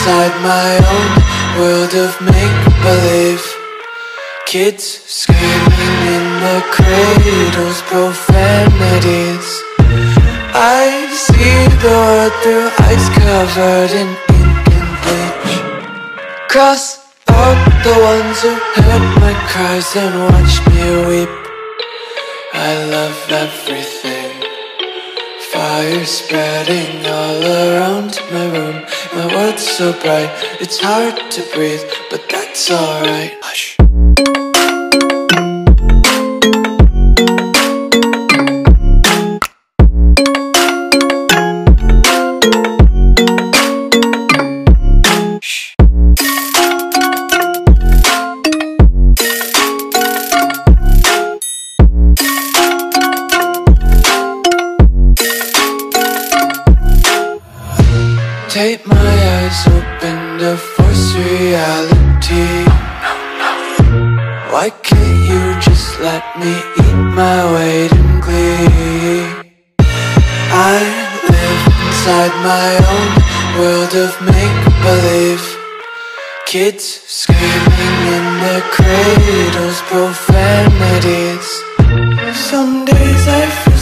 inside my own world of make-believe. Kids screaming in their cradles, profanities. I see the world through eyes covered in ink and bleach. Cross out the ones who heard my cries and watched me weep. I love everything. Fire spreading all around my room. My world's so bright, it's hard to breathe, but that's alright. Hush. Take my eyes open to force reality. Why can't you just let me eat my weight in glee? I live inside my own world of make-believe. Kids screaming in their cradles, profanities. Some days I feel